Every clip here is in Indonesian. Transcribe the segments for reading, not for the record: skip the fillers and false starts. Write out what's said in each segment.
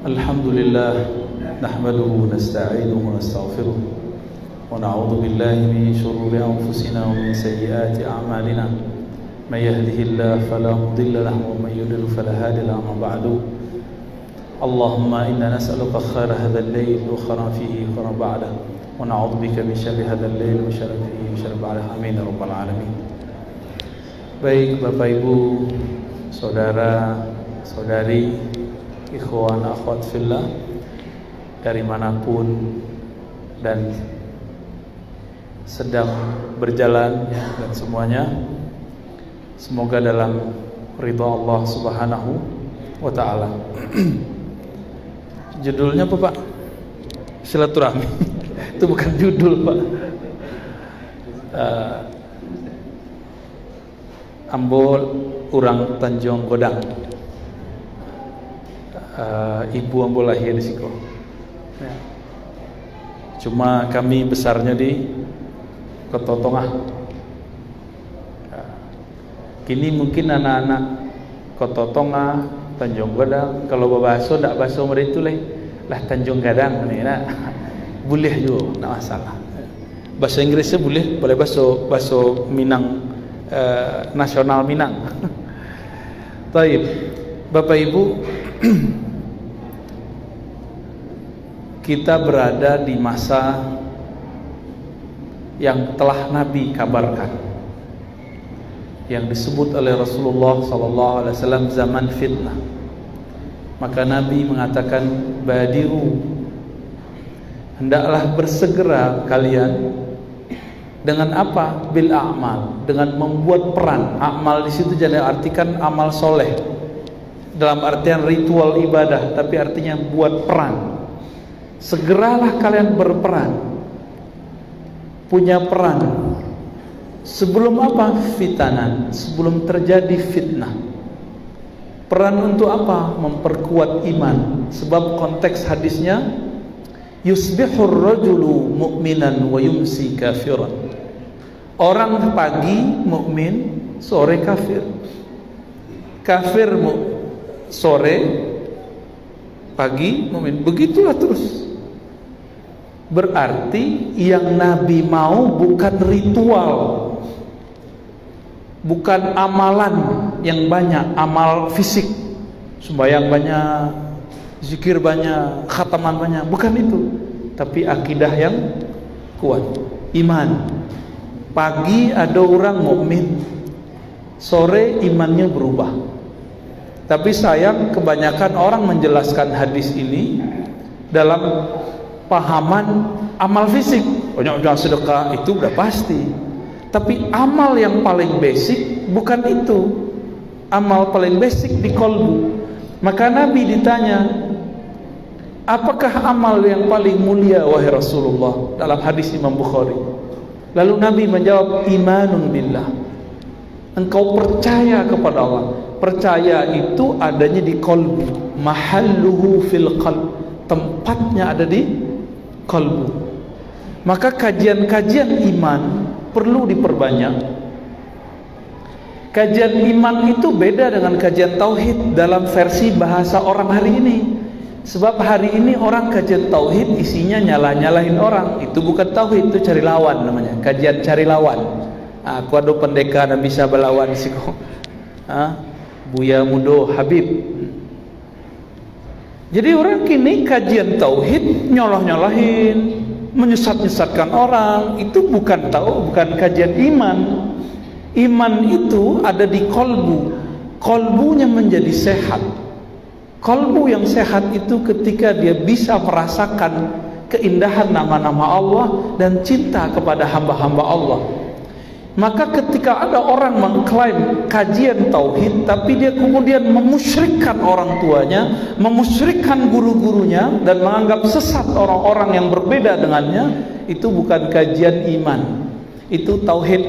Alhamdulillah nahmaduhu nasta'inuhu wa nastaghfiruh wa na'udzu billahi min shururi anfusina wa min sayyiati a'malina may yahdihillahu fala mudilla lahu wa may yudlil fala hadiya lahu amma ba'du. Allahumma inna nas'aluka khaira hadzal layl wa khairan fihi wa khairan ba'dahu wa na'udzu bika min syarri hadzal layl wa syarri fihi wa syarri ba'dahu. Amin ya rabbal alamin. Baik Bapak Ibu, saudara, saudari, ikhwan akhwat fillah dari manapun dan sedang berjalan dan semuanya, semoga dalam ridha Allah Subhanahu wa ta'ala. Judulnya apa Pak? Silaturahmi. Itu bukan judul Pak. Ambol urang Tanjung Godang. Ibu ambol lahir di Siko ya. Cuma kami besarnya di Kota Tongah ya. Kini mungkin anak-anak Kota Tongah, Tanjung Godang, kalau babaso ndak baso mereka lah Tanjung Gadang nih nah. Boleh juga, ndak masalah. Bahasa Inggrisnya boleh baso Minang, nasional Minang. Taib, Bapak Ibu, kita berada di masa yang telah Nabi kabarkan, yang disebut oleh Rasulullah SAW zaman fitnah. Maka Nabi mengatakan, badiru, hendaklah bersegera kalian dengan apa? Bil a'mal, dengan membuat peran. Amal di situ jangan artikan amal soleh dalam artian ritual ibadah, tapi artinya buat peran. Segeralah kalian berperan, punya peran. Sebelum apa? Fitanan, sebelum terjadi fitnah. Peran untuk apa? Memperkuat iman. Sebab konteks hadisnya, yusbihur rajulu mu'minan wa yumsi kafiran. Orang pagi mukmin, sore kafir. Kafir sore, pagi mukmin. Begitulah terus. Berarti yang Nabi mau bukan ritual, bukan amalan yang banyak, amal fisik, sembahyang banyak, zikir banyak, khataman banyak, bukan itu. Tapi akidah yang kuat, iman. Pagi ada orang mukmin, sore imannya berubah. Tapi sayang kebanyakan orang menjelaskan hadis ini dalam pahaman amal fisik. Banyak sedekah itu udah pasti. Tapi amal yang paling basic bukan itu. Amal paling basic di kolbu. Maka Nabi ditanya, apakah amal yang paling mulia wahai Rasulullah? Dalam hadis Imam Bukhari. Lalu Nabi menjawab, imanun billah. Engkau percaya kepada Allah. Percaya itu adanya di kolbu. Mahalluhu fil qalb. Tempatnya ada di kolbu. Maka kajian-kajian iman perlu diperbanyak. Kajian iman itu beda dengan kajian tauhid dalam versi bahasa orang hari ini. Sebab hari ini orang kajian tauhid isinya nyalah-nyalahin orang. Itu bukan tauhid, itu cari lawan namanya. Kajian cari lawan. Aku ada pendekar yang bisa berlawan siko. Buya Mudo Habib. Jadi orang kini kajian tauhid nyolah-nyolahin, menyesat-nyesatkan orang. Itu bukan kajian iman. Iman itu ada di kolbu. Kolbunya menjadi sehat. Kolbu yang sehat itu ketika dia bisa merasakan keindahan nama-nama Allah dan cinta kepada hamba-hamba Allah. Maka ketika ada orang mengklaim kajian tauhid tapi dia kemudian memusyrikkan orang tuanya, memusyrikkan guru-gurunya dan menganggap sesat orang-orang yang berbeda dengannya, itu bukan kajian iman. Itu tauhid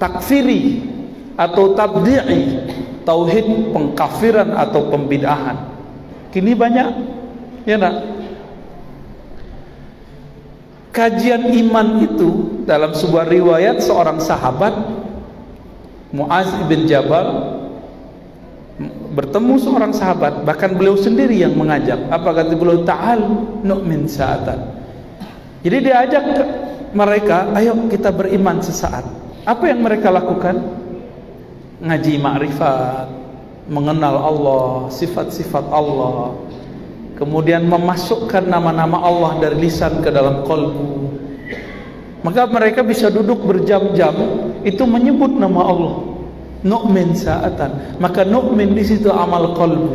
takfiri atau tabdi'i, tauhid pengkafiran atau pembid'ahan. Kini banyak, ya nak? Kajian iman itu dalam sebuah riwayat seorang sahabat Muaz bin Jabal bertemu seorang sahabat, bahkan beliau sendiri yang mengajak. Apa kata beliau? Ta'al nu'min sa'atan. Jadi dia ajak mereka, ayo kita beriman sesaat. Apa yang mereka lakukan? Ngaji ma'rifat, mengenal Allah, sifat-sifat Allah, kemudian memasukkan nama-nama Allah dari lisan ke dalam qalbu. Maka mereka bisa duduk berjam-jam itu menyebut nama Allah. Nu'min sa'atan. Maka nu'min di situ amal qalbu.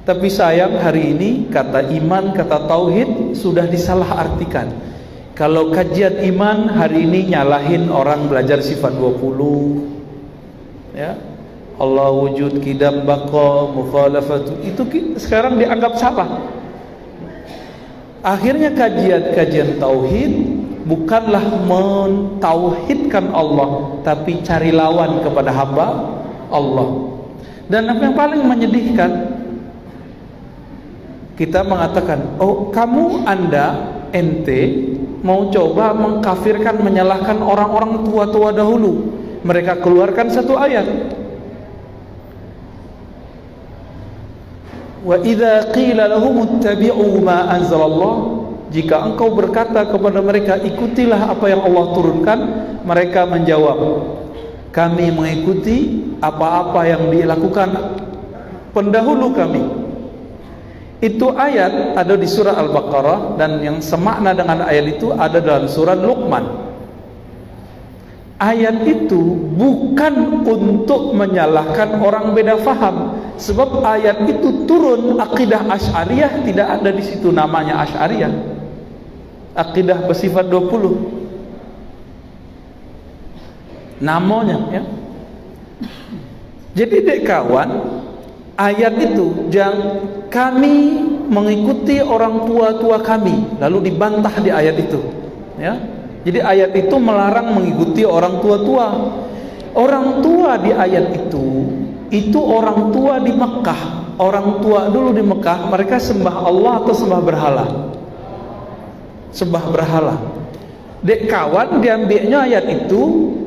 Tapi sayang hari ini kata iman, kata tauhid sudah disalahartikan. Kalau kajian iman hari ini nyalahin orang belajar sifat 20, ya, Allah wujud, qidam, baqa, mukhalafatu, itu sekarang dianggap salah. Akhirnya kajian tauhid bukanlah mentauhidkan Allah, tapi cari lawan kepada hamba Allah. Dan yang paling menyedihkan, kita mengatakan, oh kamu, ente mau coba mengkafirkan, menyalahkan orang-orang tua-tua dahulu. Mereka keluarkan satu ayat, wa idza qila lahum ittabi'u ma anzalallah, jika engkau berkata kepada mereka ikutilah apa yang Allah turunkan, mereka menjawab, kami mengikuti apa-apa yang dilakukan pendahulu kami. Itu ayat ada di surah Al-Baqarah, dan yang semakna dengan ayat itu ada dalam surah Luqman. Ayat itu bukan untuk menyalahkan orang beda faham, sebab ayat itu turun akidah Asy'ariyah tidak ada di situ namanya Asy'ariyah. Akidah bersifat 20 namanya, ya. Jadi dek kawan, ayat itu jangan kami mengikuti orang tua-tua kami, lalu dibantah di ayat itu, ya. Jadi ayat itu melarang mengikuti orang tua-tua. Orang tua di ayat itu orang tua di Mekah. Orang tua dulu di Mekah, mereka sembah Allah atau sembah berhala? Sembah berhala. Dek kawan, diambilnya ayat itu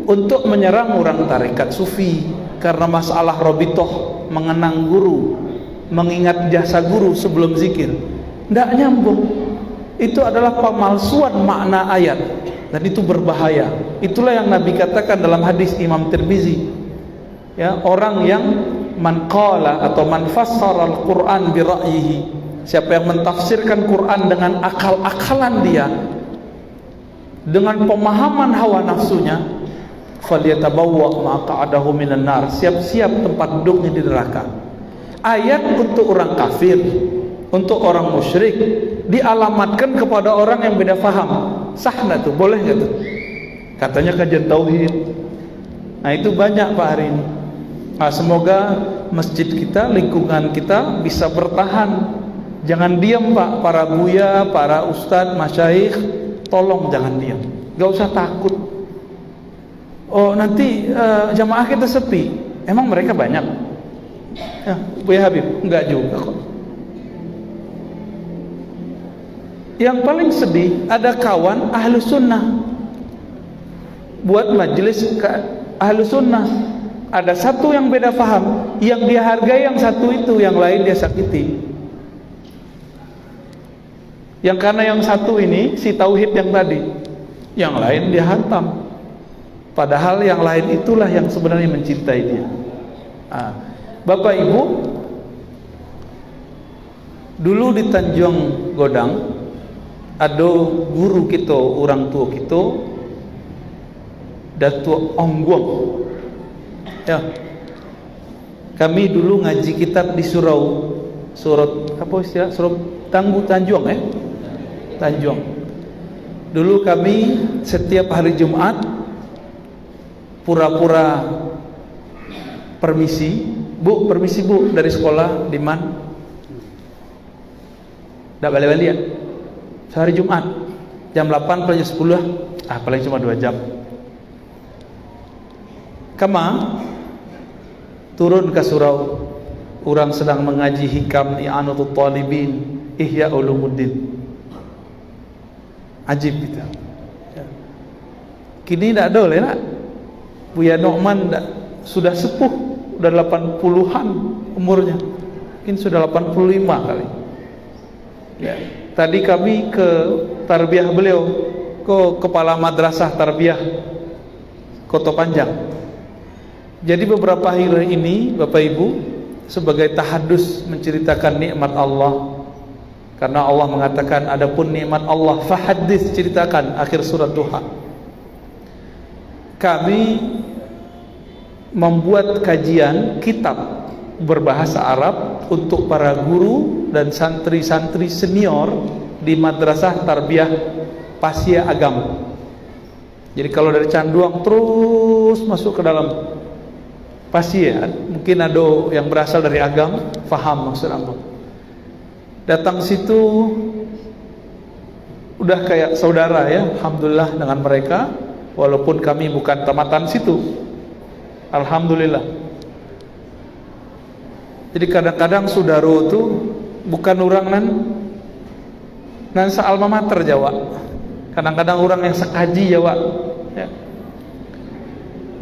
untuk menyerang orang tarekat sufi karena masalah robitoh, mengenang guru, mengingat jasa guru sebelum zikir. Tidak nyambung. Itu adalah pemalsuan makna ayat, dan itu berbahaya. Itulah yang Nabi katakan dalam hadis Imam Tirmizi, ya, orang yang man qala atau man fassara al-Quran bi ra'yihi, siapa yang mentafsirkan Quran dengan akal-akalan dia, dengan pemahaman hawa nafsunya, falyatabawwa maq'adahu minan nar, siap-siap tempat duduknya di neraka. Ayat untuk orang kafir, untuk orang musyrik, dialamatkan kepada orang yang beda faham. Sah nggak tuh? Boleh nggak tuh? Katanya kajian tauhid. Nah itu banyak Pak hari ini. Nah, semoga masjid kita, lingkungan kita bisa bertahan. Jangan diam Pak, para buya, para ustadz, masyayikh, tolong jangan diam. Gak usah takut. Oh nanti jamaah kita sepi. Emang mereka banyak? Ya, Buya Habib, enggak juga kok. Yang paling sedih, ada kawan ahlu sunnah buat majelis ahlu sunnah, ada satu yang beda faham, yang dia hargai yang satu itu, yang lain dia sakiti. Yang karena yang satu ini si tauhid yang tadi, yang lain dia hantam, padahal yang lain itulah yang sebenarnya mencintai dia. Bapak Ibu, dulu di Tanjung Godang ada guru kita, orang tua kita, Datuk Onggwong, ya. Kami dulu ngaji kitab di surau, surat apa istilah, surau Tanjung, Tanjung. Dulu kami setiap hari Jumat pura-pura permisi, Bu, permisi Bu, dari sekolah di mana? Tidak balik-balik ya. Sehari Jumat jam 8 sampai jam 10, paling cuma 2 jam. Kama turun ke surau, orang sedang mengaji hikam I'anatul Talibin, Ihya Ulumuddin. Ajib kita. Kini tidak ada lah, Buya Nu'man sudah sepuh, udah 80-an umurnya, mungkin sudah 85 kali ya. Tadi kami ke tarbiyah beliau, ke kepala madrasah tarbiyah Koto Panjang. Jadi beberapa hari ini Bapak Ibu sebagai tahadus menceritakan nikmat Allah, karena Allah mengatakan adapun nikmat Allah fahadits, ceritakan, akhir surat Duha. Kami membuat kajian kitab berbahasa Arab untuk para guru dan santri-santri senior di madrasah tarbiyah Pasya Agam. Jadi kalau dari Canduang terus masuk ke dalam Pasya, mungkin ada yang berasal dari Agam, faham maksud apa. Datang situ udah kayak saudara ya, alhamdulillah dengan mereka, walaupun kami bukan tamatan situ, alhamdulillah. Jadi kadang-kadang saudara itu bukan orang nan alma mater Jawa, kadang-kadang orang yang sekaji Jawa ya.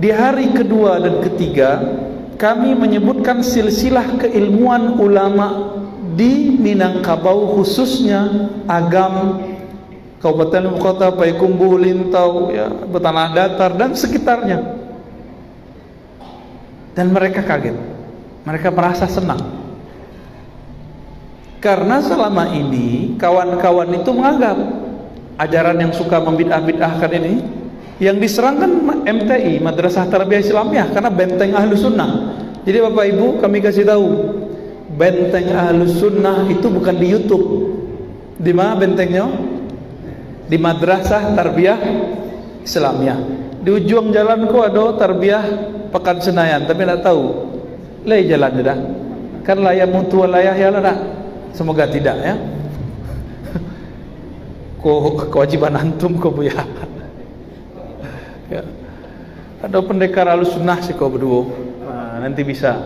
Di hari kedua dan ketiga kami menyebutkan silsilah keilmuan ulama di Minangkabau, khususnya Agam, Kabupaten Kota, Payakumbuh, Lintau ya, Betanah Datar dan sekitarnya. Dan mereka kaget, mereka merasa senang, karena selama ini kawan-kawan itu menganggap ajaran yang suka membid'ah-bid'ahkan ini yang diserangkan MTI, Madrasah Tarbiyah Islamiyah, karena benteng Ahlus Sunnah. Jadi Bapak Ibu kami kasih tahu, benteng Ahlus Sunnah itu bukan di YouTube. Di mana bentengnya? Di Madrasah Tarbiyah Islamiyah. Di ujung jalan kok ada Tarbiyah Pekan Senayan, tapi tidak tahu lay jalan dah. Kan layah mutu layah ya lah. Semoga tidak ya. Kewajiban antum kau buya. Ya. Ada pendekar Ahlus Sunnah sih kau berdua. Nah, nanti bisa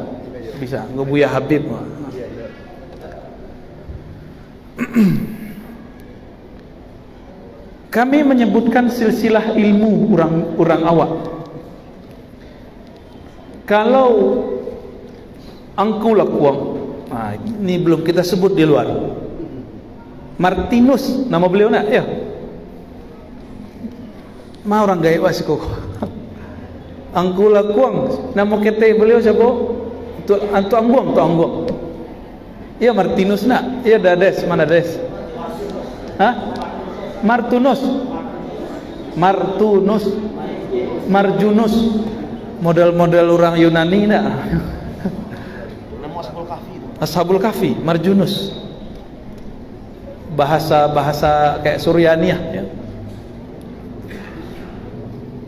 kau buya Habib. Kami menyebutkan silsilah ilmu orang awak. Kalau angkulah kuang, nah, ini belum kita sebut di luar. Martinus nama beliau nak ya. Ma orang gaya wasiko. Angkulah kuang, nama kete beliau siapa? Tu angguang. Iya Martinus nak. Iya Dades, mana Dades? Hah? Marjunus. Model-model orang Yunani nak. Ashabul Kahfi, Marjunus. Bahasa kayak Suryaniyah ya.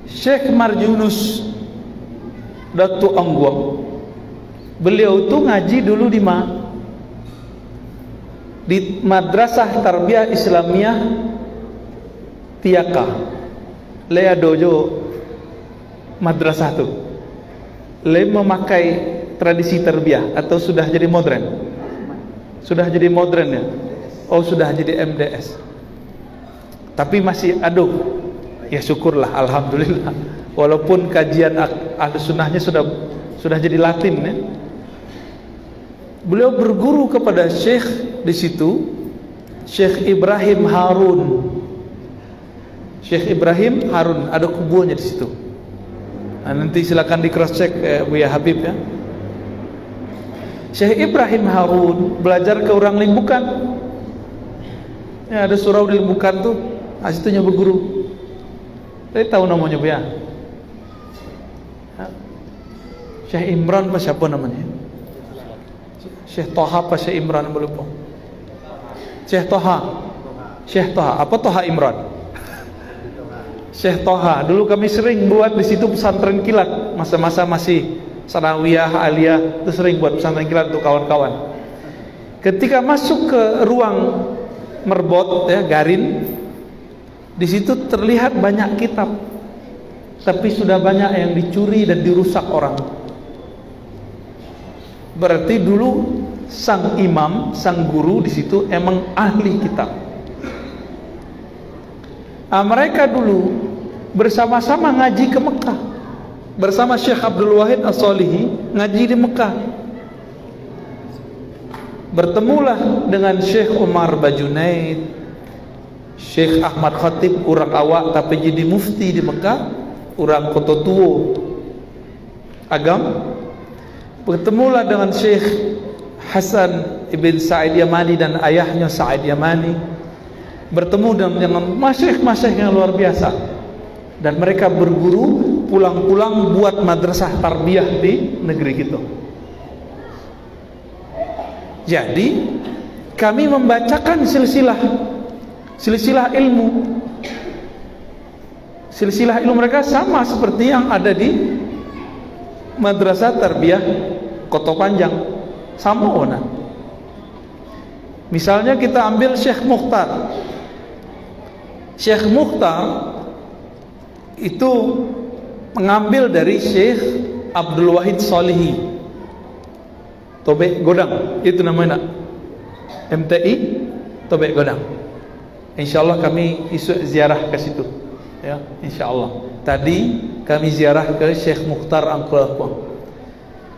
Syekh Marjunus Datu Angguang, beliau itu ngaji dulu di Madrasah Tarbiyah Islamiyah Tiaka. Lea dojo madrasah tu. Le memakai tradisi tarbiyah atau sudah jadi modern? Sudah jadi modern ya? Oh sudah jadi MDS. Tapi masih aduh. Ya syukurlah, alhamdulillah. Walaupun kajian Ahlus Sunnahnya sudah jadi Latin ya. Beliau berguru kepada Syekh di situ, Syekh Ibrahim Harun. Syekh Ibrahim Harun, ada kuburannya di situ. Nah, nanti silakan di cross check Buya Habib ya. Syekh Ibrahim Harun belajar ke orang Limbukan. Ya, ada surau di Limbukan tuh, asitunya berguru. Saya tahu namanya Buya. Syekh Imran apa siapa namanya? Syekh Toha apa Syekh Imran, lupa. Syekh Toha apa Toha Imran? Syekh Toha. Dulu kami sering buat di situ pesantren kilat, masa-masa masih sanawiyah, aliyah, itu sering buat pesantren kilat untuk kawan-kawan. Ketika masuk ke ruang merbot ya, garin, di situ terlihat banyak kitab, tapi sudah banyak yang dicuri dan dirusak orang. Berarti dulu sang imam, sang guru di situ emang ahli kitab. Mereka dulu bersama-sama ngaji ke Mekah. bersama Syekh Abdul Wahid As-Solihi ngaji di Mekah. Bertemulah dengan Syekh Umar Bajunaid, Syekh Ahmad Khatib, orang awak tapi jadi mufti di Mekah, orang kota tua agam. Bertemulah dengan Syekh Hasan Ibn Sa'id Yamani dan ayahnya Sa'id Yamani. Bertemu dengan masyayikh-masyayikh yang luar biasa, dan mereka berguru, pulang-pulang buat madrasah tarbiyah di negeri kita. Jadi kami membacakan silsilah ilmu. Silsilah ilmu mereka sama seperti yang ada di madrasah tarbiyah Kota Panjang, sama ona. Misalnya kita ambil Syekh Mukhtar. Syekh Mukhtar itu mengambil dari Syekh Abdul Wahid Solihi, Tobek Godang, itu namanya MTI Tobek Godang. Insyaallah kami isu ziarah ke situ, ya, insyaallah. Tadi kami ziarah ke Syekh Mukhtar Angkul.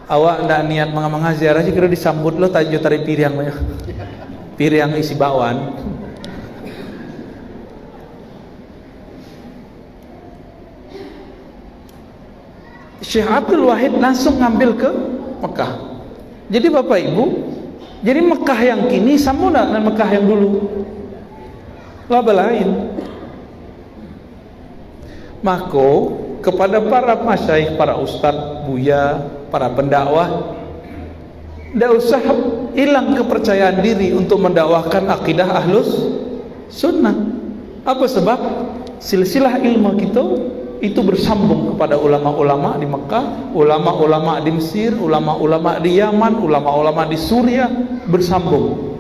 Awak ndak niat manga-manga ziarah sih, kira disambut lo tajo tari piriang banyak. Piriang isi bakwan. Syekh Abdul Wahid langsung ngambil ke Mekah. Jadi Bapak Ibu, jadi Mekah yang kini sama dengan Mekah yang dulu. Laba lain. Maka kepada para masyayikh, para ustadz, buya, para pendakwah, tidak usah hilang kepercayaan diri untuk mendakwahkan akidah ahlus sunnah. Apa sebab? Silsilah ilmu kita itu bersambung kepada ulama-ulama di Mekah, ulama-ulama di Mesir, ulama-ulama di Yaman, ulama-ulama di Suriah, bersambung.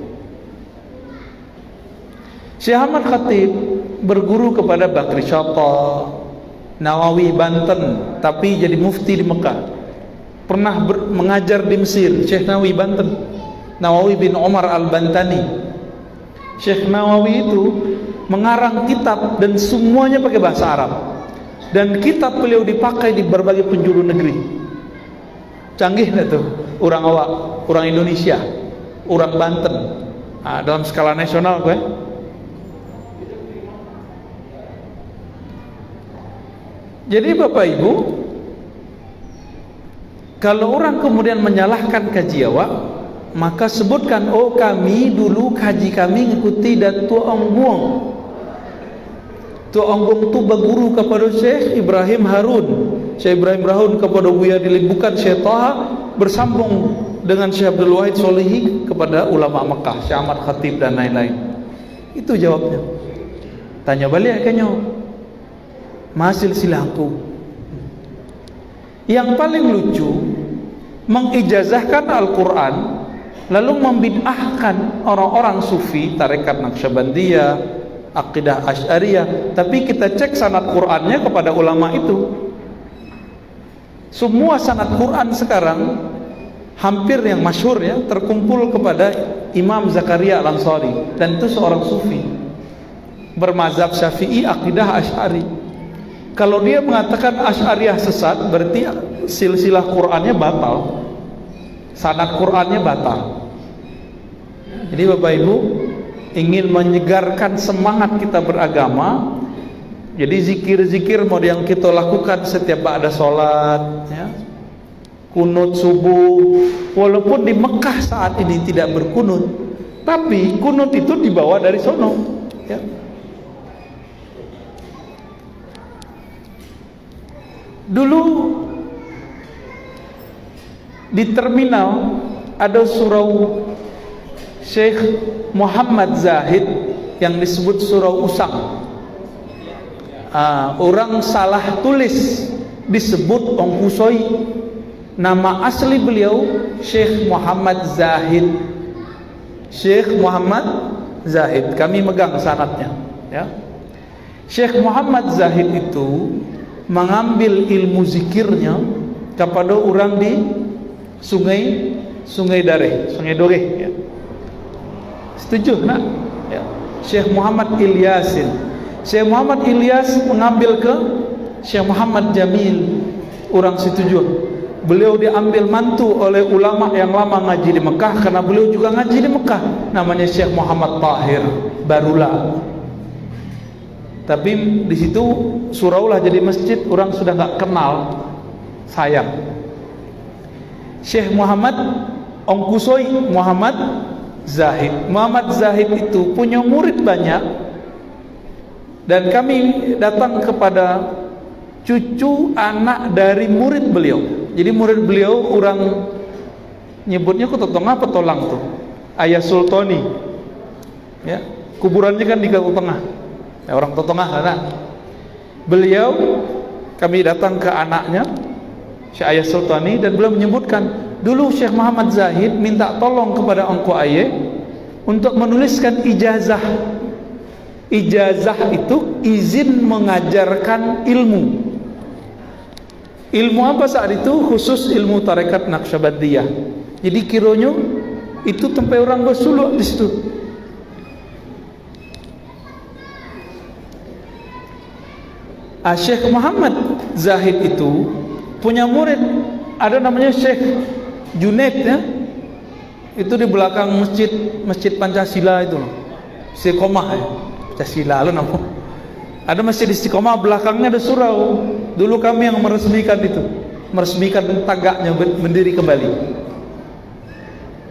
Syekh Ahmad Khatib berguru kepada Bakri Syata, Nawawi Banten, tapi jadi mufti di Mekah. Pernah mengajar di Mesir, Syekh Nawawi Banten, Nawawi bin Umar Al-Bantani. Syekh Nawawi itu mengarang kitab dan semuanya pakai bahasa Arab. Dan kitab beliau dipakai di berbagai penjuru negeri. Canggih enggak tuh? Orang awak, orang Indonesia, orang Banten. Nah, dalam skala nasional gue. Jadi Bapak Ibu, kalau orang kemudian menyalahkan kaji awak, maka sebutkan, oh kami dulu kaji kami ngikuti Datuk Ongguang. Datuk Ongguang itu berguru kepada Syekh Ibrahim Harun. Syekh Ibrahim Harun kepada Buya Dilibukan Syekh Taha, bersambung dengan Syekh Abdul Wahid Solihi kepada ulama Mekah, Syekh Ahmad Khatib dan lain-lain. Itu jawabnya. Tanya balik kayaknya, masih silahku. Yang paling lucu, mengijazahkan Al-Quran lalu membid'ahkan orang-orang sufi, tarekat Naqsyabandiyah, akidah Asy'ariyah, tapi kita cek sanad Qurannya kepada ulama itu. Semua sanad Quran sekarang hampir yang masyhur ya terkumpul kepada Imam Zakaria Al-Ansari, dan itu seorang sufi bermazhab Syafi'i, akidah Asy'ari. Kalau dia mengatakan Asy'ariyah sesat, berarti silsilah Qur'annya batal, sanad Qur'annya batal. Jadi Bapak Ibu, ingin menyegarkan semangat kita beragama, jadi zikir-zikir mau yang kita lakukan setiap ada sholat, ya, kunut subuh, walaupun di Mekah saat ini tidak berkunut, tapi kunut itu dibawa dari sono, ya. Dulu di terminal ada surau Syekh Muhammad Zahid yang disebut surau Usang. Orang salah tulis disebut Ongkusoi. Nama asli beliau Syekh Muhammad Zahid. Syekh Muhammad Zahid. Kami megang sanadnya, ya. Syekh Muhammad Zahid itu mengambil ilmu zikirnya kepada orang di Sungai Dareh, Sungai Doreh, ya. Setuju nak? Ya. Syekh Muhammad Ilyasin. Syekh Muhammad Ilyas mengambil ke Syekh Muhammad Jamil. orang setuju. Beliau diambil mantu oleh ulama yang lama ngaji di Mekah, karena beliau juga ngaji di Mekah, namanya Syekh Muhammad Tahir Barula. Tapi di situ suraulah jadi masjid, orang sudah nggak kenal, sayang. Syekh Muhammad Ongkusoi Muhammad Zahid. Muhammad Zahid itu punya murid banyak, dan kami datang kepada cucu anak dari murid beliau. Jadi murid beliau orang nyebutnya Kutotongah Petolang tuh, Ayah Sultani. Ya, kuburannya kan di Kutotongah Tengah. Ya, orang Totongah karena beliau, kami datang ke anaknya Syekh Ayah Sultani, dan beliau menyebutkan dulu Syekh Muhammad Zahid minta tolong kepada Ongko Ayah untuk menuliskan ijazah. Ijazah itu izin mengajarkan ilmu. Ilmu apa saat itu? Khusus ilmu tarekat Naqsyabandiyah. Jadi kiranya itu tempat orang bersuluk di situ. Syekh Muhammad Zahid itu punya murid, ada namanya Syekh Junaid ya. Itu di belakang masjid Pancasila itu loh. Istiqomah ya. Pancasila lo namanya. Ada masjid Istiqomah, belakangnya ada surau. Dulu kami yang meresmikan itu, meresmikan tagaknya berdiri kembali.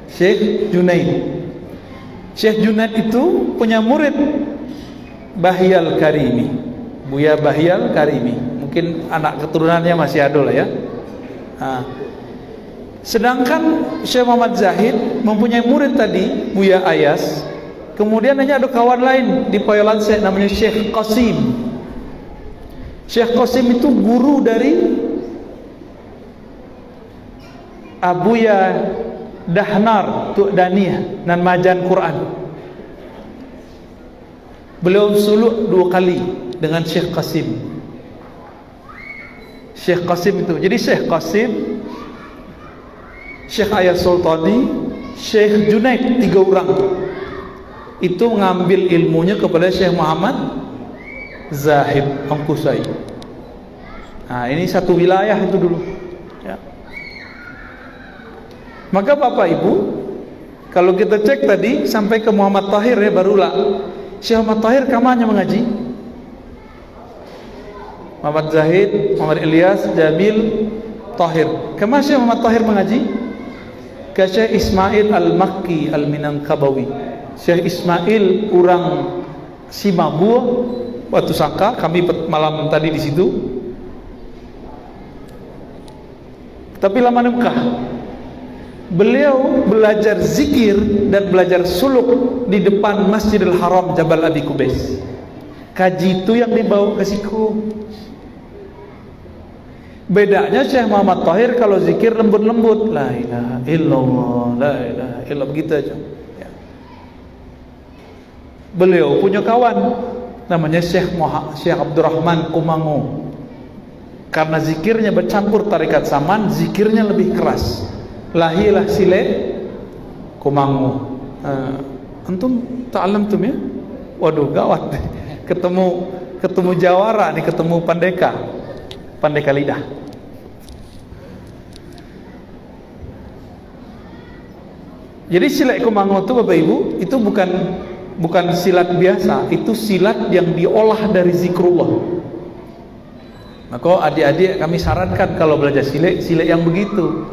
Syekh Junaid. Syekh Junaid itu punya murid Bahyal Karimi, Buya Bahyal Karimi. Mungkin anak keturunannya masih ada lah ya. Nah, sedangkan Syekh Muhammad Zahid mempunyai murid tadi Buya Ayas. Kemudian hanya ada kawan lain di Poyolanse namanya Syekh Qasim. Syekh Qasim itu guru dari Abuya Dahnar Tuk Daniyah dan Majan Quran. Beliau suluk 2 kali dengan Syekh Qasim. Syekh Qasim itu, jadi Syekh Qasim, Syekh Ayah Sultani, Syekh Junaid, 3 orang itu ngambil ilmunya kepada Syekh Muhammad Zahid Ongkusai. Nah, ini satu wilayah itu dulu ya. Maka Bapak Ibu, kalau kita cek tadi sampai ke Muhammad Tahir ya, barulah Syekh Muhammad Tahir kamarnya mengaji. Muhammad Zahid, Muhammad Ilyas, Jamil, Tahir. Kemana Syekh Muhammad Tahir mengaji? Ke Syekh Ismail Al-Makki Al-Minangkabawi. Syekh Ismail orang Simabua, Batu Sangka. Kami malam tadi di situ. Tapi lama di Mekah. Beliau belajar zikir dan belajar suluk di depan Masjidil Haram Jabal Abi Qubais. Kaji itu yang dibawa ke siku. Bedanya Syekh Muhammad Tahir kalau zikir lembut-lembut, la ilaha illallah, la ilaha illallah, begitu aja. Ya. Beliau punya kawan namanya Syekh Abdurrahman Kumangu. Karena zikirnya bercampur tarikat Saman, zikirnya lebih keras. Lahilah sile Kumangu. Antum ta'allamtum ya? Waduh, gawat. Ketemu jawara nih, ketemu pandeka lidah. Jadi silat Kumangu itu Bapak Ibu, itu bukan silat biasa, itu silat yang diolah dari zikrullah. Maka adik-adik kami sarankan kalau belajar silat yang begitu.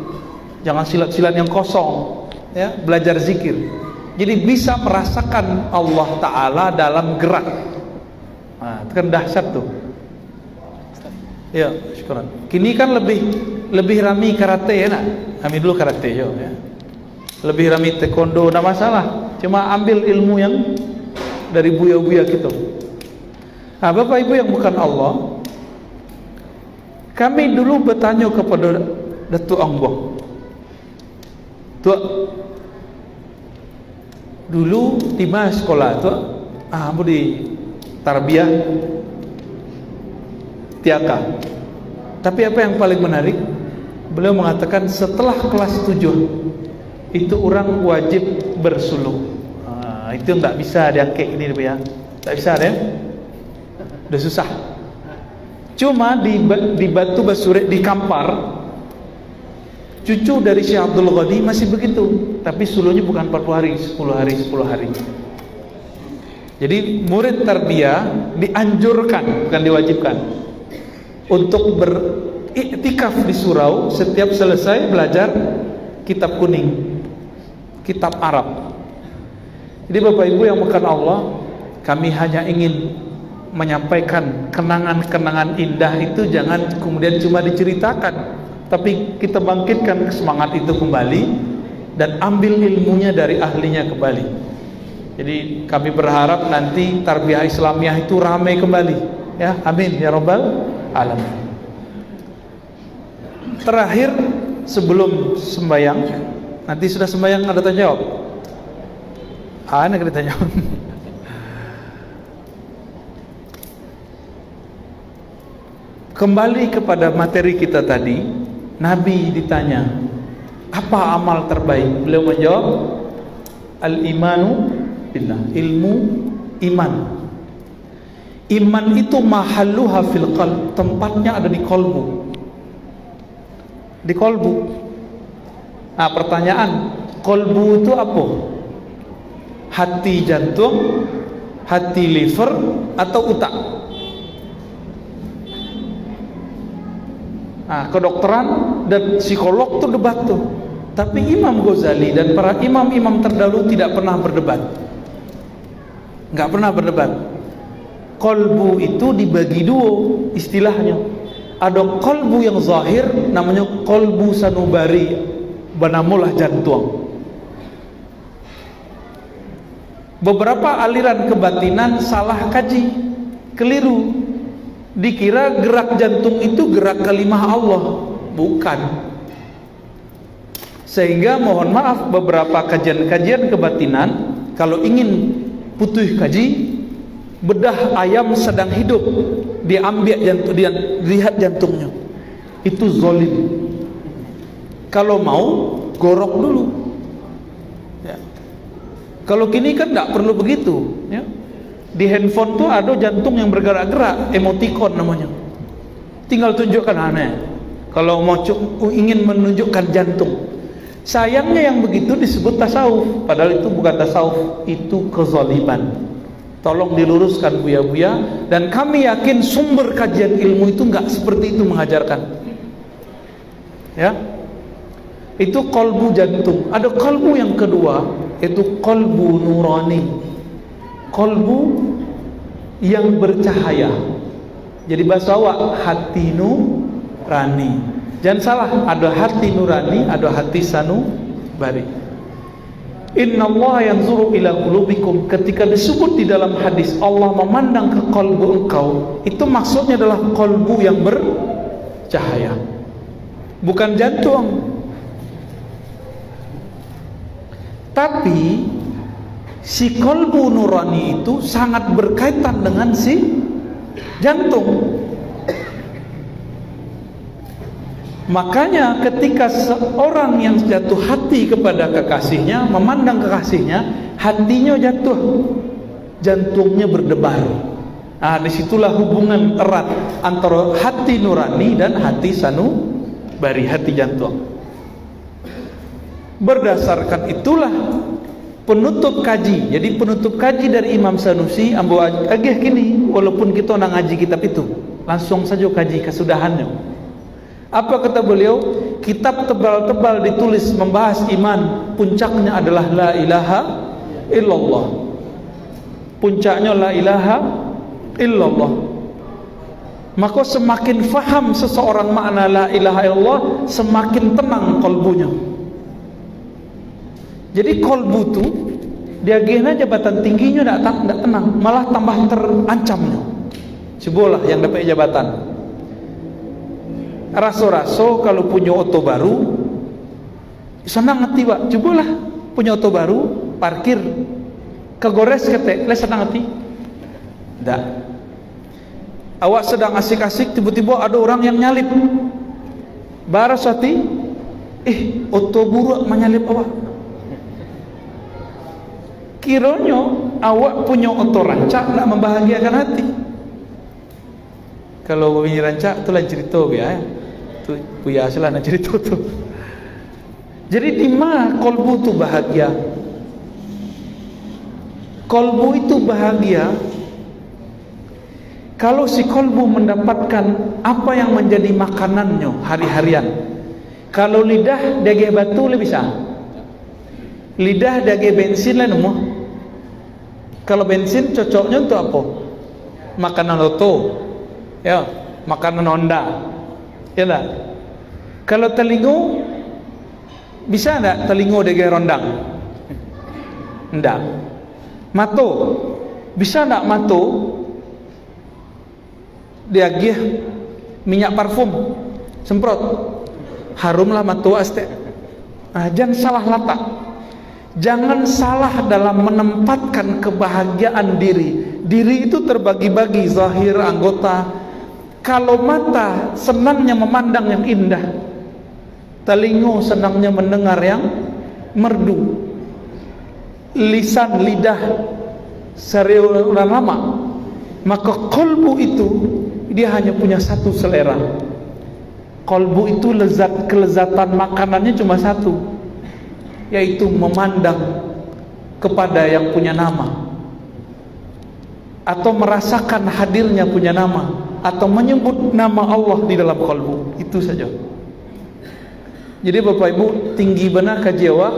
Jangan silat-silat yang kosong, ya, belajar zikir. Jadi bisa merasakan Allah Ta'ala dalam gerak. Nah, itu kan dahsyat tuh. Ya, syukuran. Kini kan lebih rami karate ya nak. Kami dulu karate yo ya. Lebih rami taekwondo, enggak masalah. Cuma ambil ilmu yang dari buya-buya gitu. Nah, Bapak Ibu yang bukan Allah, kami dulu bertanya kepada Datuk Angbong. Tuh, dulu di mana sekolah tuh? Ambo di tarbiyah Tiaka. Tapi apa yang paling menarik? Beliau mengatakan setelah kelas 7 itu orang wajib bersuluk. Itu enggak bisa diangkat ini ya. Tak bisa deh. Udah susah. Cuma di Batu Basure, di Kampar, cucu dari Syekh Abdul Ghani masih begitu, tapi suluhnya bukan 40 hari, 10 hari, 10 hari. Jadi murid tarbiyah dianjurkan, bukan diwajibkan, untuk beriktikaf di surau setiap selesai belajar kitab kuning, kitab Arab. Jadi Bapak Ibu yang bukan Allah, kami hanya ingin menyampaikan kenangan-kenangan indah itu jangan kemudian cuma diceritakan, tapi kita bangkitkan semangat itu kembali dan ambil ilmunya dari ahlinya kembali. Jadi kami berharap nanti tarbiyah Islamiyah itu ramai kembali, ya, amin ya rabbal alamin. Terakhir sebelum sembahyang, nanti sudah sembahyang ada tanya jawab. Ada tanya jawab. Kembali kepada materi kita tadi, Nabi ditanya, apa amal terbaik? Beliau menjawab, al-imanu billah, ilmu iman. Iman itu mahalluha fil qalb, tempatnya ada di kolbu. Di kolbu. Nah, pertanyaan, kolbu itu apa? Hati jantung, hati liver, atau otak? Nah, kedokteran dan psikolog tuh debat tuh. Tapi Imam Ghazali dan para imam-imam terdahulu tidak pernah berdebat. Nggak pernah berdebat. Kolbu itu dibagi dua istilahnya. Ada kolbu yang zahir, namanya kolbu sanubari, banamulah jantung. Beberapa aliran kebatinan salah kaji, keliru. Dikira gerak jantung itu gerak kalimah Allah, bukan. Sehingga mohon maaf, beberapa kajian-kajian kebatinan kalau ingin putuh kaji, bedah ayam sedang hidup diambil jantung, dia lihat jantungnya, itu zolim. Kalau mau gorok dulu, ya. Kalau kini kan nggak perlu begitu, ya. Di handphone tuh ada jantung yang bergerak-gerak, emoticon namanya. Tinggal tunjukkan aneh. Kalau mau ingin menunjukkan jantung. Sayangnya yang begitu disebut tasawuf, padahal itu bukan tasawuf, itu kezaliman. Tolong diluruskan buya-buya, dan kami yakin sumber kajian ilmu itu nggak seperti itu mengajarkan. Ya. Itu kolbu jantung. Ada kolbu yang kedua, itu kolbu nurani. Kolbu yang bercahaya. Jadi bahasa awak hati nurani. Jangan salah, ada hati nurani, ada hati sanubari. Inna Allah yanzuru ila qulubikum. Ketika disebut di dalam hadis Allah memandang ke kolbu engkau, itu maksudnya adalah kolbu yang bercahaya, bukan jantung. Tapi si kolbu nurani itu sangat berkaitan dengan si jantung. Makanya ketika seorang yang jatuh hati kepada kekasihnya, memandang kekasihnya, hatinya jatuh, jantungnya berdebar. Nah, disitulah hubungan erat antara hati nurani dan hati sanubari, hati jantung. Berdasarkan itulah penutup kaji. Jadi penutup kaji dari Imam Sanusi ambo agih kini, walaupun kita nak ngaji kitab itu, langsung saja kaji kesudahannya. Apa kata beliau? Kitab tebal-tebal ditulis membahas iman, puncaknya adalah la ilaha illallah. Puncaknya la ilaha illallah. Maka semakin faham seseorang makna la ilaha illallah, semakin tenang kolbunya. Jadi kolbu tu dia gena jabatan tingginya tidak tenang, malah tambah terancamnya. Cobalah yang dapat jabatan. Raso-raso kalau punya oto baru senang hati, Pak. Cobalah punya oto baru, parkir kegores ketek, le senang hati. Tidak. Awak sedang asik-asik, tiba-tiba ada orang yang nyalip. Baras hati, oto buruk menyalip awak. Kiranya awak punya oto rancak nak membahagiakan hati. Kalau bini rancak itu lain cerita ya. Itu puya salah nak cerita tu. Jadi di mana kolbu itu bahagia? Kolbu itu bahagia kalau si kolbu mendapatkan apa yang menjadi makanannya hari-harian. Kalau lidah daging batu lebih bisa. Lidah daging bensin lah nemu. Kalau bensin cocoknya untuk apa? Makanan loto, ya, makanan Honda, ya tak? Kalau telingu bisa tak telingu daging rondang? Enggak. Mato bisa tak mato diagih minyak parfum semprot harumlah mato aste. Jangan salah latak, jangan salah dalam menempatkan kebahagiaan diri. Diri itu terbagi-bagi zahir, anggota. Kalau mata senangnya memandang yang indah, telinga senangnya mendengar yang merdu, lisan, lidah seriulan lama, maka kolbu itu dia hanya punya satu selera. Kolbu itu kelezatan makanannya cuma satu, yaitu memandang kepada yang punya nama, atau merasakan hadirnya punya nama, atau menyebut nama Allah di dalam kolbu. Itu saja. Jadi Bapak Ibu, tinggi benar kaji awak,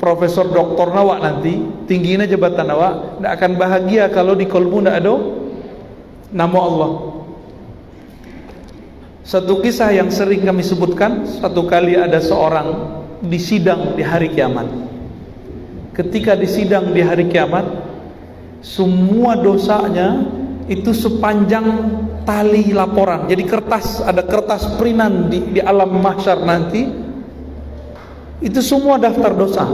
profesor doktor awak nanti, tingginya jabatan awak, tidak akan bahagia kalau di kolbu tidak ada nama Allah. Satu kisah yang sering kami sebutkan, satu kali ada seorang disidang di hari kiamat. Ketika disidang di hari kiamat, semua dosanya itu sepanjang tali laporan. Jadi kertas, ada kertas perinan di alam mahsyar nanti. Itu semua daftar dosa.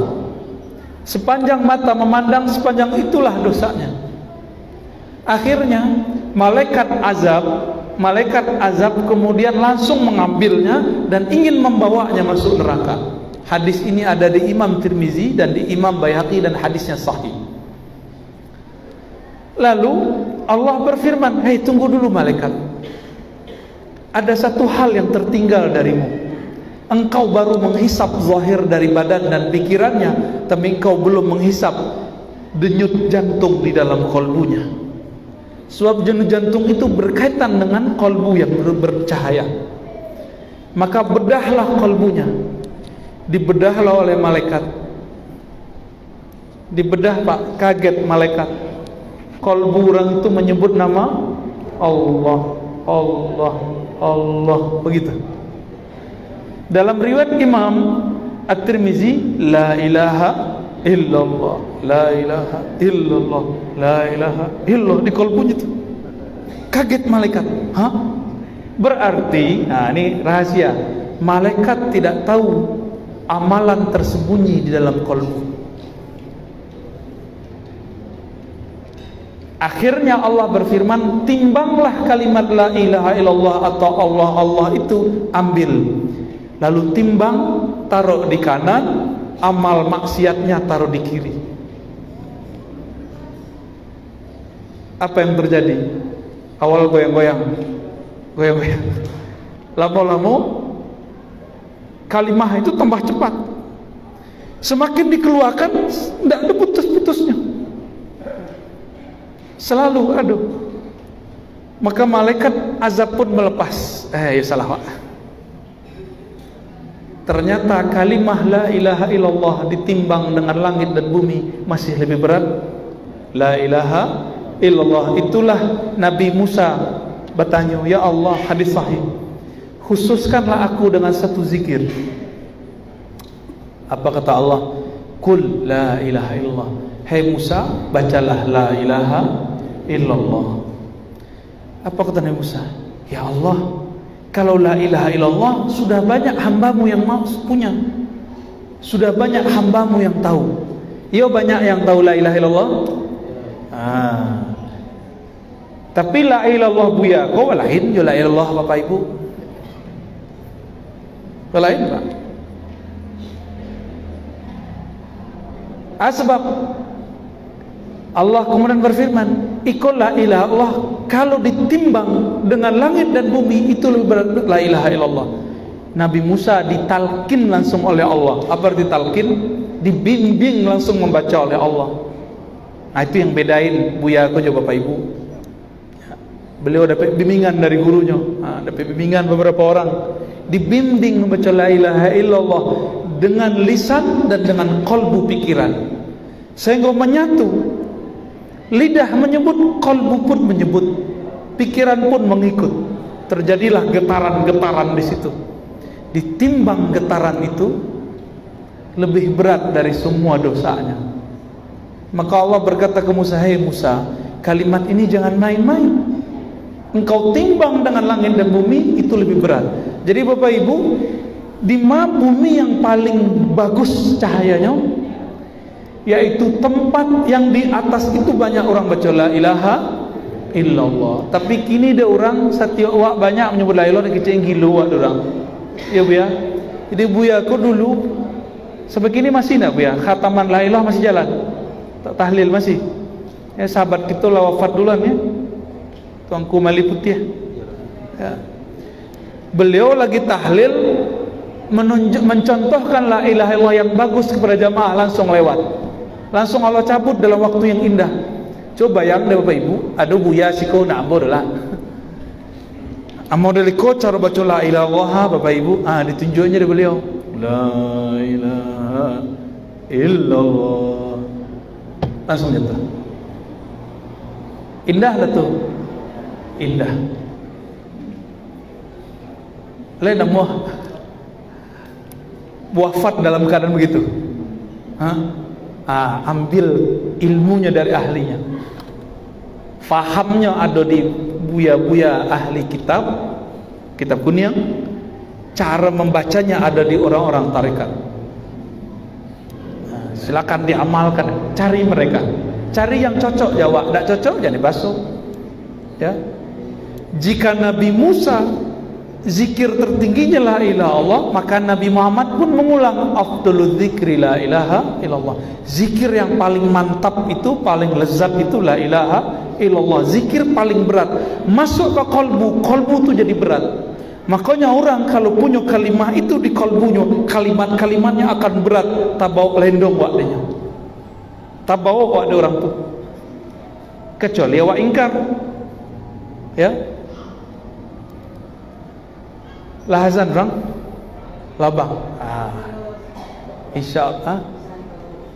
Sepanjang mata memandang, sepanjang itulah dosanya. Akhirnya malaikat azab kemudian langsung mengambilnya dan ingin membawanya masuk neraka. Hadis ini ada di Imam Tirmizi dan di Imam Baihaqi dan hadisnya sahih. Lalu Allah berfirman, "Hei, tunggu dulu malaikat. Ada satu hal yang tertinggal darimu. Engkau baru menghisap zahir dari badan dan pikirannya, tapi engkau belum menghisap denyut jantung di dalam kolbunya." Sebab denyut jantung itu berkaitan dengan kolbu yang bercahaya. Maka bedahlah kolbunya. Dibedahlah oleh malaikat. Dibedah Pak, kaget malaikat. Kolbu orang itu menyebut nama Allah, Allah, Allah, begitu. Dalam riwayat Imam At-Tirmizi, la ilaha illallah, la ilaha illallah, la ilaha illallah, di kolbunya itu. Kaget malaikat. Hah? Berarti, nah ini rahasia, malaikat tidak tahu amalan tersembunyi di dalam kolbu. Akhirnya Allah berfirman, timbanglah kalimat la ilaha illallah atau Allah, Allah itu, ambil. Lalu timbang, taruh di kanan, amal maksiatnya taruh di kiri. Apa yang terjadi? Awal goyang-goyang, goyang-goyang. Lama-lama kalimah itu tambah cepat. Semakin dikeluarkan, tidak ada putus-putusnya. Selalu aduh. Maka malaikat azab pun melepas. Ya salah Pak. Ternyata kalimah la ilaha illallah ditimbang dengan langit dan bumi masih lebih berat. La ilaha illallah. Itulah Nabi Musa bertanya, ya Allah, hadis sahih, khususkanlah aku dengan satu zikir. Apa kata Allah? Qul la ilaha illallah. Hai Musa, bacalah la ilaha illallah. Apa kata Nabi Musa? Ya Allah, kalau la ilaha illallah sudah banyak hambamu yang mau punya, sudah banyak hambamu yang tahu. Yo banyak yang tahu la ilaha illallah. Tapi la ilaha illallah buya, kau lain yo la ilaha illallah Bapak Ibu. Lain Pak. Sebab Allah kemudian berfirman, "Ikul la ilaha illallah." Kalau ditimbang dengan langit dan bumi itu lebih berat la ilaha illallah. Nabi Musa ditalkin langsung oleh Allah. Apa arti talkin? Dibimbing langsung membaca oleh Allah. Nah, itu yang bedain Buya aku juga Bapak Ibu. Beliau dapat bimbingan dari gurunya, dapat bimbingan beberapa orang, dibimbing membaca la ilaha illallah dengan lisan dan dengan kalbu pikiran, sehingga menyatu. Lidah menyebut, kalbu pun menyebut, pikiran pun mengikut. Terjadilah getaran-getaran di situ. Ditimbang getaran itu lebih berat dari semua dosanya. Maka Allah berkata ke Musa, "Hai Musa, kalimat ini jangan main-main. Engkau timbang dengan langit dan bumi, itu lebih berat." Jadi Bapak Ibu, di mana bumi yang paling bagus cahayanya, yaitu tempat yang di atas itu banyak orang baca la ilaha illallah. Tapi kini ada orang setiap wak banyak menyebut la ilaha, kecil gila ada orang. Ya Bu ya. Jadi Buya aku dulu sampai kini masih nak Bu ya, khataman la ilaha masih jalan. Tahlil masih. Ya sahabat kita lah wafat duluan ya. Tuanku Mali Putih. Ya. Beliau lagi tahlil mencontohkan la ilaha illallah yang bagus kepada jamaah, langsung lewat. Langsung Allah cabut dalam waktu yang indah. Coba bayang deh Bapak Ibu, ada Buya siko nak ambo lah. Ambo dari ko cara baca la ilaha illallah Bapak Ibu, ditunjuknya dari beliau. La ilaha illallah. Langsung jatuh. Indah lah tuh. Indah. Lain nama wafat dalam keadaan begitu. Ambil ilmunya dari ahlinya, fahamnya ada di buya-buya ahli kitab kunyah, cara membacanya ada di orang-orang tarekat. Silakan diamalkan, cari mereka, cari yang cocok jawab, tidak cocok jangan dibasuh ya. Jika Nabi Musa zikir tertingginya la ilaha illallah, maka Nabi Muhammad pun mengulang afdalul dzikri la ilaha illallah. Zikir yang paling mantap itu, paling lezat itu la ilaha illallah. Zikir paling berat masuk ke kalbu itu jadi berat. Makanya orang kalau punya kalimah itu di kalbunya, kalimat-kalimatnya akan berat, tabau lendong waktunya, tabau waktu orang tuh, kecuali awak ingkar ya. Lahazan orang labang, insyaallah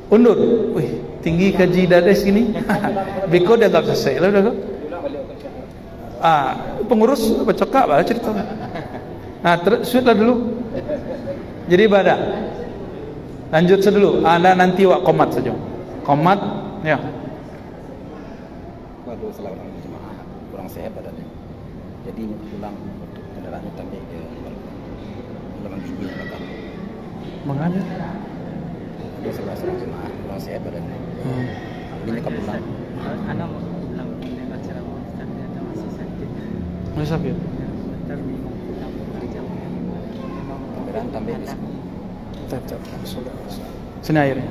undur. Wih, tinggi kaji dades gini. Biko dia tak selesai lah dah. Pengurus bercakap lah cerita. Shoot lah dulu. Jadi ibadah. Lanjut sedulu. Anda nanti wak komat saja. Komat, ya. Waduh, selalu orang jemaah kurang sehat badannya. Jadi pulang kendaraannya sampai ke ulangan gigi belakang. Makanya dia sebelah jemaah kurang sehat badannya. Ini ke pulang. Anak mau pulang dengan cara ternyata masih sakit. masih sakit. Bentar bingung pulang kerja. Kendaraan tambah di sini. Sini airnya.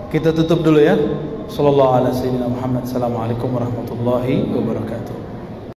Kita tutup dulu ya. Sallallahu alaihi wasallam. Assalamualaikum warahmatullahi wabarakatuh.